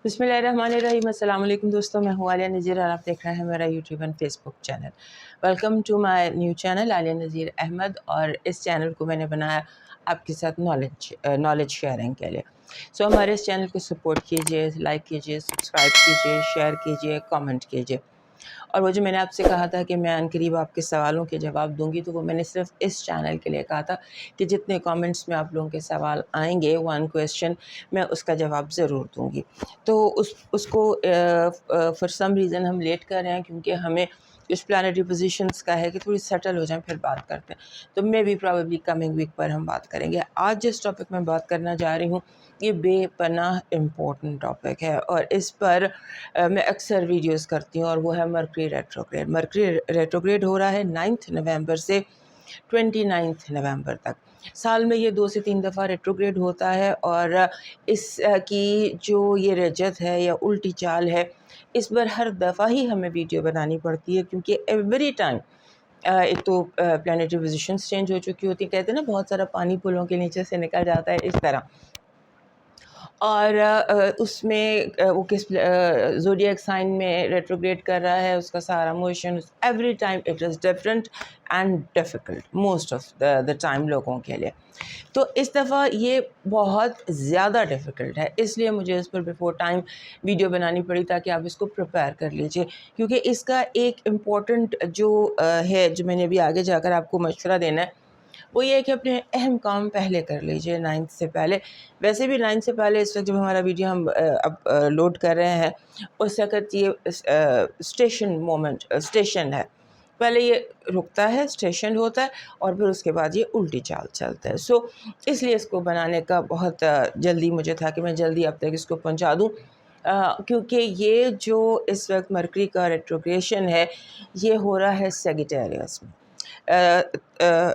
बिस्मिल्लाहिर्रहमानिर्रहीम। अस्सलाम वालेकुम दोस्तों, मैं हूँ आलिया नज़ीर और आप देख रहे हैं मेरा YouTube and Facebook channel. Welcome to my new channel Aliya Nazir Ahmed. और इस चैनल को मैंने बनाया आपके साथ नॉलेज शेयरिंग के लिए। सो हमारे इस चैनल को सपोर्ट कीजिए, लाइक कीजिए, सब्सक्राइब कीजिए, शेयर कीजिए, कमेंट कीजिए। और वो जो मैंने आपसे कहा था कि मैं अनकरीब आपके सवालों के जवाब दूंगी, तो वो मैंने सिर्फ इस चैनल के लिए कहा था कि जितने कमेंट्स में आप लोगों के सवाल आएंगे, वन क्वेश्चन, मैं उसका जवाब ज़रूर दूंगी। तो उसको फॉर सम रीज़न हम लेट कर रहे हैं, क्योंकि हमें कुछ प्लानिटरी पोजीशंस का है कि थोड़ी सेटल हो जाए फिर बात करते हैं। तो maybe probably coming week पर हम बात करेंगे। आज जिस टॉपिक में बात करना जा रही हूँ, ये बेपनाह इम्पोर्टेंट टॉपिक है और इस पर मैं अक्सर वीडियोस करती हूँ, और वो है मरकरी रेट्रोग्रेड। मरकरी रेट्रोग्रेड हो रहा है 9 नवंबर से 29 नवंबर तक। साल में ये 2 से 3 दफ़ा रेट्रोग्रेड होता है, और इस की जो ये रजत है या उल्टी चाल है, इस पर हर दफ़ा ही हमें वीडियो बनानी पड़ती है, क्योंकि एवरी टाइम एक तो प्लानिटरी पोजीशंस चेंज हो चुकी होती है। कहते हैं ना, बहुत सारा पानी पुलों के नीचे से निकल जाता है, इस तरह। और उसमें वो किस ज़ोडिएक साइन में रेट्रोग्रेड कर रहा है, उसका सारा motion every time it is different and difficult most of the time लोगों के लिए। तो इस दफ़ा ये बहुत ज़्यादा डिफ़िकल्ट है, इसलिए मुझे इस पर बिफोर टाइम वीडियो बनानी पड़ी, ताकि आप इसको प्रिपेयर कर लीजिए। क्योंकि इसका एक इम्पॉर्टेंट जो है, जो मैंने अभी आगे जाकर आपको मशवरा देना है, वो ये है कि अपने अहम काम पहले कर लीजिए 9 से पहले। वैसे भी 9 से पहले इस वक्त जब हमारा वीडियो हम अब लोड कर रहे हैं, उस वक्त ये स्टेशन है। पहले ये रुकता है, स्टेशन होता है, और फिर उसके बाद ये उल्टी चाल चलता है। सो इसलिए इसको बनाने का बहुत जल्दी मुझे था कि मैं जल्दी अब तक इसको पहुंचा दूं, क्योंकि ये जो इस वक्त मरकरी का रेट्रोग्रेशन है, ये हो रहा है सेजिटेरियस में।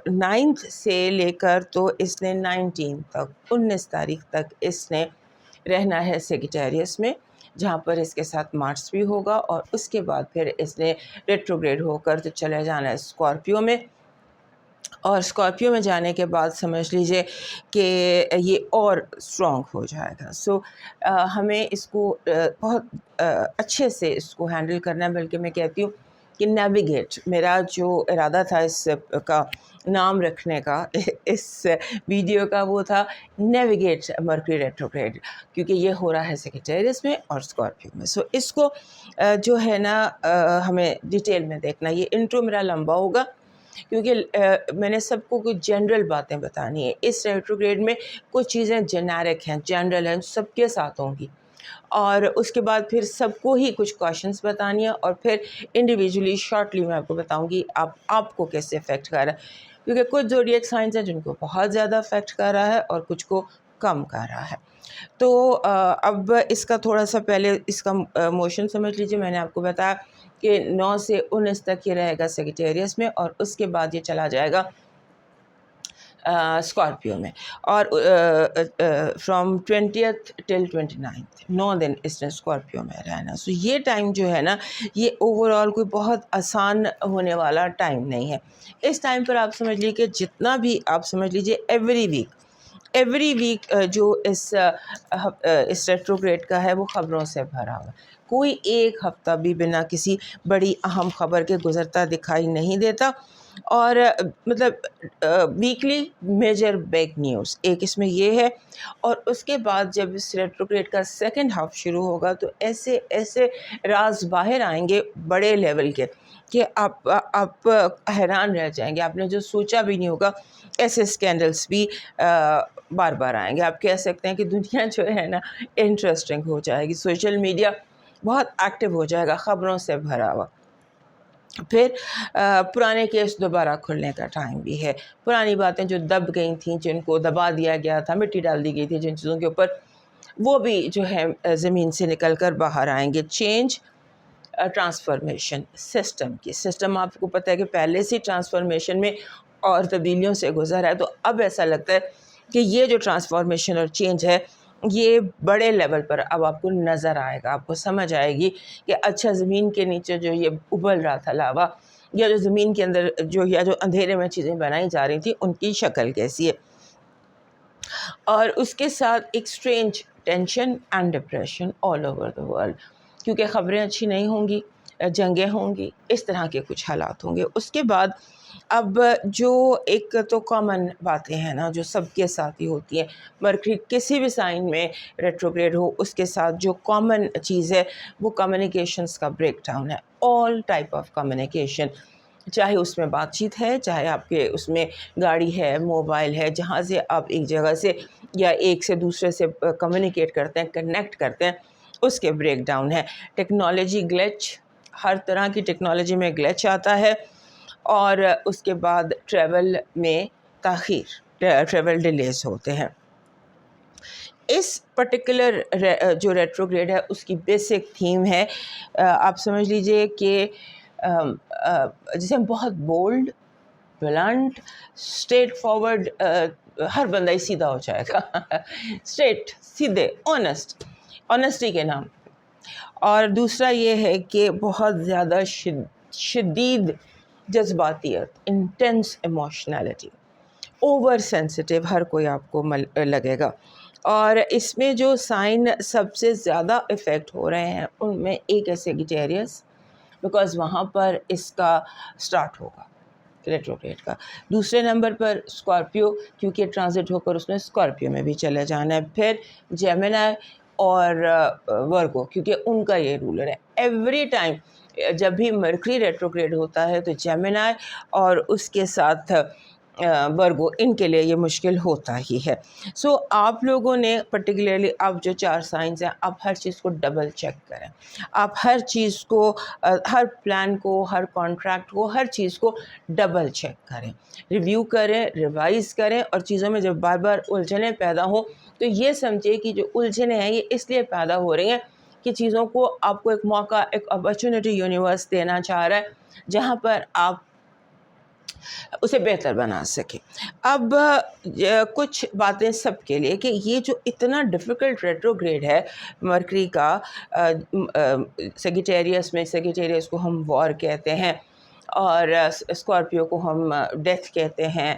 9 से लेकर तो इसने 19 तक, 19 तारीख तक इसने रहना है सेजिटेरियस में, जहाँ पर इसके साथ मार्स भी होगा, और उसके बाद फिर इसने रेट्रोग्रेड होकर तो चले जाना है स्कॉर्पियो में। और स्कॉर्पियो में जाने के बाद समझ लीजिए कि ये और स्ट्रॉन्ग हो जाएगा। सो हमें इसको बहुत अच्छे से इसको हैंडल करना है। बल्कि मैं कहती हूँ कि नेविगेट, मेरा जो इरादा था इस का नाम रखने का इस वीडियो का, वो था नेविगेट मरकरी रेट्रोग्रेड, क्योंकि ये हो रहा है सेजिटेरियस में और स्कॉर्पियो में। सो इसको जो है ना, हमें डिटेल में देखना। ये इंट्रो मेरा लंबा होगा, क्योंकि मैंने सबको कुछ जनरल बातें बतानी है। इस रेट्रोग्रेड में कुछ चीज़ें जेनेरिक हैं, जनरल हैं, सबके साथ होंगी, और उसके बाद फिर सबको ही कुछ क्वेश्चंस बतानी है, और फिर इंडिविजुअली शॉर्टली मैं आपको बताऊंगी आपको कैसे अफेक्ट कर रहा है। क्योंकि कुछ ज़ोडिएक साइंस हैं जिनको बहुत ज़्यादा अफेक्ट कर रहा है, और कुछ को कम कर रहा है। तो अब इसका थोड़ा सा पहले इसका मोशन समझ लीजिए। मैंने आपको बताया कि 9 से 19 तक ये रहेगा सेजिटेरियस में, और उसके बाद ये चला जाएगा स्कॉर्पियो में, और फ्रॉम 20th टिल 29th 9 दिन इसने स्कॉर्पियो में रहना। सो ये टाइम जो है ना, ये ओवरऑल कोई बहुत आसान होने वाला टाइम नहीं है। इस टाइम पर आप समझ लीजिए कि जितना भी आप समझ लीजिए एवरी वीक जो इस रेट्रोग्रेड का है, वो ख़बरों से भरा हुआ। कोई एक हफ़्ता भी बिना किसी बड़ी अहम ख़बर के गुज़रता दिखाई नहीं देता। और मतलब वीकली मेजर बिग न्यूज़ एक इसमें ये है। और उसके बाद जब इस रेट्रोग्रेड का सेकंड हाफ शुरू होगा, तो ऐसे ऐसे राज बाहर आएंगे बड़े लेवल के, कि आप हैरान रह जाएंगे। आपने जो सोचा भी नहीं होगा, ऐसे स्कैंडल्स भी बार बार आएंगे। आप कह सकते हैं कि दुनिया जो है ना, इंटरेस्टिंग हो जाएगी। सोशल मीडिया बहुत एक्टिव हो जाएगा, ख़बरों से भरा हुआ। फिर पुराने केस दोबारा खुलने का टाइम भी है। पुरानी बातें जो दब गई थी, जिनको दबा दिया गया था, मिट्टी डाल दी गई थी जिन चीज़ों के ऊपर, वो भी जो है ज़मीन से निकल कर बाहर आएंगे। चेंज, ट्रांसफॉर्मेशन सिस्टम आपको पता है कि पहले से ट्रांसफॉर्मेशन में और तब्दीलियों से गुजर है। तो अब ऐसा लगता है कि ये जो ट्रांसफॉर्मेशन और चेंज है, ये बड़े लेवल पर अब आपको नज़र आएगा। आपको समझ आएगी कि अच्छा, ज़मीन के नीचे जो ये उबल रहा था लावा, या जो ज़मीन के अंदर जो अंधेरे में चीज़ें बनाई जा रही थी, उनकी शक्ल कैसी है। اور اس کے ساتھ ایک strange tension and depression all over the world, کیونکہ خبریں اچھی نہیں ہوں گی، جنگیں ہوں گی، اس طرح کے کچھ حالات ہوں گے۔ اس کے بعد اب جو ایک تو کامن باتیں ہیں نا جو سب کے ساتھ ہی ہوتی ہیں، مرکری کسی بھی سائن میں ریٹروگریڈ ہو، اس کے ساتھ جو کامن چیز ہے وہ کمیونیکیشنس کا بریک ڈاؤن ہے، آل ٹائپ آف کمیونیکیشن، چاہے اس میں بات چیت ہے، چاہے آپ کے اس میں گاڑی ہے، موبائل ہے، جہاں سے آپ ایک جگہ سے یا ایک سے دوسرے سے کمیونیکیٹ کرتے ہیں، کنیکٹ کرتے ہیں، اس کے بریک ڈاؤن ہے۔ ٹیکنالوجی گلیچ، ہر طرح کی ٹیکنالوجی میں گلیچ آتا ہے، اور اس کے بعد ٹریول میں تاخیر، ٹریول ڈیلیز ہوتے ہیں۔ اس پرٹیکولر جو ریٹروگریڈ ہے اس کی بیسک تھیم ہے، آپ سمجھ لیجئے کہ جسے بہت بولڈ، بلنٹ، اسٹریٹ فارورڈ، ہر بندہ ہی سیدھا ہو جائے گا اسٹریٹ، سیدھے، آنیسٹی کے نام۔ اور دوسرا یہ ہے کہ بہت زیادہ شدید جذباتیت، انٹینس ایموشنالٹی، اوور سینسٹیو، ہر کوئی آپ کو لگے گا۔ اور اس میں جو سائن سب سے زیادہ افیکٹ ہو رہے ہیں ان میں ایک ہے سیگیٹیریس، بیکاز وہاں پر اس کا سٹارٹ ہوگا ریٹروگریڈ کا۔ دوسرے نمبر پر اسکارپیو، کیونکہ ٹرانزٹ ہو کر اس نے اسکارپیو میں بھی چلے جانا ہے۔ پھر جیمنائی اور ورگو، کیونکہ ان کا یہ رولر ہے ایوری ٹائم جب بھی مرکری ریٹروگریڈ ہوتا ہے تو جیمنائی اور اس کے ساتھ ورگو، ان کے لیے یہ مشکل ہوتا ہی ہے۔ سو آپ لوگوں نے پرٹیکولرلی اب جو 4 سائنز ہیں، آپ ہر چیز کو ڈبل چیک کریں، آپ ہر چیز کو، ہر پلان کو، ہر کانٹریکٹ کو، ہر چیز کو ڈبل چیک کریں، ریویو کریں، ریوائز کریں، اور چیزوں میں جب بار بار الجھنیں پیدا ہوں تو یہ سمجھے کہ جو الجھنیں ہیں یہ اس لیے پیدا ہو رہی ہیں کہ چیزوں کو آپ کو ایک موقع، ایک اپرچونٹی یونیورس دینا چاہ رہا ہے جہاں پر آپ اسے بہتر بنا سکیں۔ اب کچھ باتیں سب کے لیے کہ یہ جو اتنا ڈیفیکلٹ ریٹروگریڈ ہے مرکری کا، سیگیٹیریس میں، سیگیٹیریس کو ہم وار کہتے ہیں، اور اسکارپیو کو ہم ڈیتھ کہتے ہیں،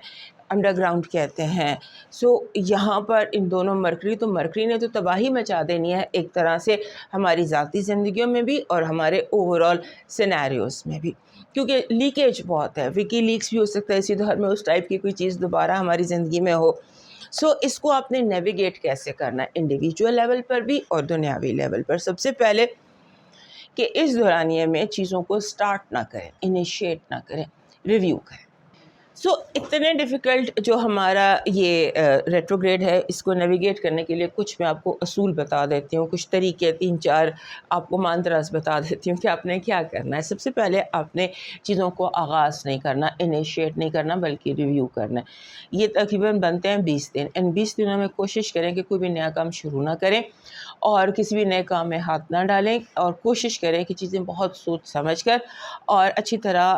انڈر گراؤنڈ کہتے ہیں۔ سو یہاں پر ان دونوں مرکری نے تو تباہی مچا دینی ہے ایک طرح سے، ہماری ذاتی زندگیوں میں بھی اور ہمارے اوور آل سینیریوز میں بھی، کیونکہ لیکیج بہت ہے، وکی لیکس بھی ہو سکتا ہے اسی دور میں، اس ٹائپ کی کوئی چیز دوبارہ ہماری زندگی میں ہو۔ سو اس کو آپ نے نیویگیٹ کیسے کرنا ہے، انڈیویجول لیول پر بھی اور دنیاوی لیول پر۔ سب سے پہلے کہ اس دورانیے میں چیزوں کو سٹارٹ نہ کریں، انیشیٹ نہ کریں، ریویو کریں۔ سو اتنے ڈیفیکلٹ جو ہمارا یہ ریٹروگریڈ ہے، اس کو نیویگیٹ کرنے کے لیے کچھ میں آپ کو اصول بتا دیتی ہوں، کچھ طریقے 3-4 آپ کو مانتراز بتا دیتی ہوں کہ آپ نے کیا کرنا ہے۔ سب سے پہلے آپ نے چیزوں کو آغاز نہیں کرنا، انیشیٹ نہیں کرنا، بلکہ ریویو کرنا ہے۔ یہ تقریباً بنتے ہیں 20 دن۔ ان 20 دنوں میں کوشش کریں کہ کوئی بھی نیا کام شروع نہ کریں اور کسی بھی نئے کام میں ہاتھ نہ ڈالیں، اور کوشش کریں کہ چیزیں بہت سوچ سمجھ کر اور اچھی طرح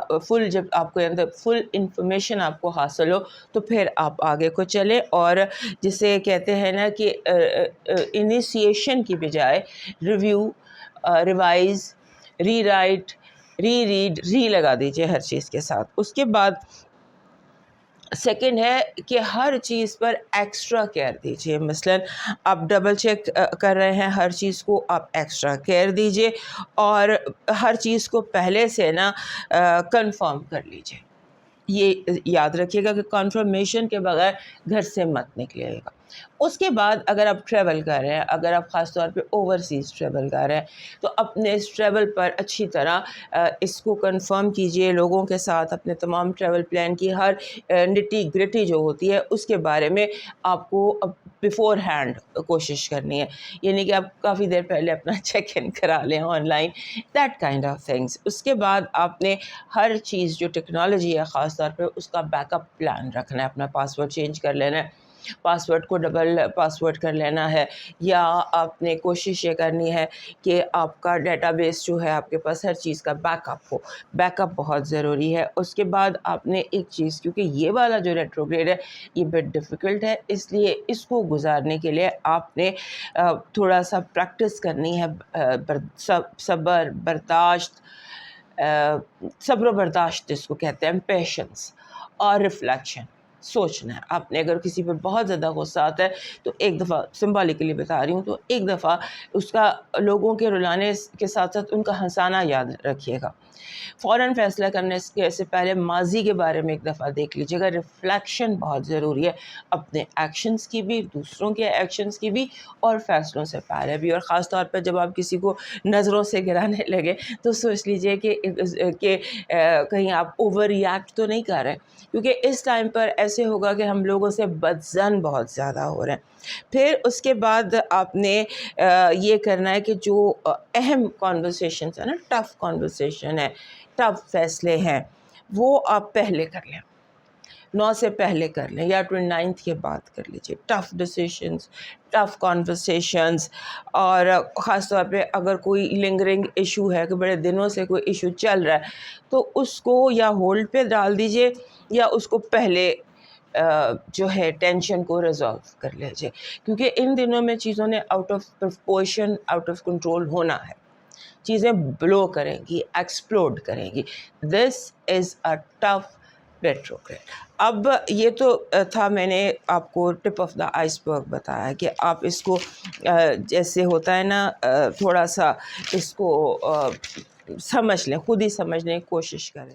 جب آپ کو اندر فل انفارمیشن آپ کو حاصل ہو تو پھر آپ آگے کو چلیں، اور جسے کہتے ہیں نا کہ انیشیشن کی بجائے ریویو، ریوائز، ری رائٹ، ری ریڈ، ری لگا دیجئے ہر چیز کے ساتھ۔ اس کے بعد سیکنڈ ہے کہ ہر چیز پر ایکسٹرا کیئر دیجئے، مثلا آپ ڈبل چیک کر رہے ہیں ہر چیز کو، آپ ایکسٹرا کیئر دیجئے، اور ہر چیز کو پہلے سے نا کنفرم کر لیجئے۔ یہ یاد رکھیے گا کہ کنفرمیشن کے بغیر گھر سے مت نکلیے گا۔ اس کے بعد اگر آپ ٹریول کر رہے ہیں، اگر آپ خاص طور پہ اوورسیز ٹریول کر رہے ہیں، تو اپنے اس ٹریول پر اچھی طرح اس کو کنفرم کیجئے لوگوں کے ساتھ، اپنے تمام ٹریول پلان کی ہر نٹی گرٹی جو ہوتی ہے اس کے بارے میں آپ کو بیفور ہینڈ کوشش کرنی ہے، یعنی کہ آپ کافی دیر پہلے اپنا چیک ان کرا لیں online, that kind of things. اس کے بعد آپ نے ہر چیز جو ٹیکنالوجی ہے خاص طور پہ اس کا بیک اپ پلان رکھنا ہے، اپنا پاسورڈ چینج کر لینا ہے، پاسورڈ کو ڈبل پاسورڈ کر لینا ہے، یا آپ نے کوشش یہ کرنی ہے کہ آپ کا ڈیٹا بیس جو ہے آپ کے پاس ہر چیز کا بیک اپ ہو، بیک اپ بہت ضروری ہے۔ اس کے بعد آپ نے ایک چیز، کیونکہ یہ والا جو ریٹروگریڈ ہے یہ بہت ڈیفیکلٹ ہے، اس لیے اس کو گزارنے کے لیے آپ نے تھوڑا سا پریکٹس کرنی ہے، صبر و برداشت جس کو کہتے ہیں، پیشنس اور ریفلیکشن۔ सोचना है आपने। अगर किसी पर बहुत ज़्यादा गुस्सा आता है तो एक दफ़ा, सिंबॉलिकली बता रही हूँ, तो एक दफ़ा उसका लोगों के रुलाने के साथ साथ उनका हंसाना याद रखिएगा। फ़ौरन फ़ैसला करने से पहले माज़ी के बारे में एक दफ़ा देख लीजिएगा। रिफ़्लेक्शन बहुत ज़रूरी है, अपने एक्शंस की भी, दूसरों के एक्शंस की भी, और फ़ैसलों से पहले भी। और ख़ास तौर पर जब आप किसी को नज़रों से गिराने लगे तो सोच लीजिए कि कहीं आप ओवर रिएक्ट तो नहीं कर रहे, क्योंकि इस टाइम पर ऐसे होगा कि हम लोगों से बदज़न बहुत ज़्यादा हो रहे हैं। फिर उसके बाद आपने ये करना है कि जो अहम कॉन्वर्सेशंस है ना, टफ़ कॉन्वर्सेशन है, टफ़ फैसले हैं, वो आप पहले कर लें, 9 से पहले कर लें या 29 के बाद कर लीजिए। टफ़ डिसीशंस, टफ़ कॉन्वर्सेशंस, और ख़ास तौर पे अगर कोई लिंगरिंग इशू है कि बड़े दिनों से कोई इशू चल रहा है, तो उसको या होल्ड पे डाल दीजिए या उसको पहले जो है टेंशन को रिज़ॉल्व कर लीजिए, क्योंकि इन दिनों में चीज़ों ने out of proportion, out of control होना है। चीज़ें ब्लो करेंगी, एक्सप्लोड करेंगी। This is a tough retrograde. अब ये तो था, मैंने आपको टिप ऑफ द आइसबर्ग बताया कि आप इसको जैसे होता है ना, थोड़ा सा इसको समझ लें, खुद ही समझने की कोशिश करें।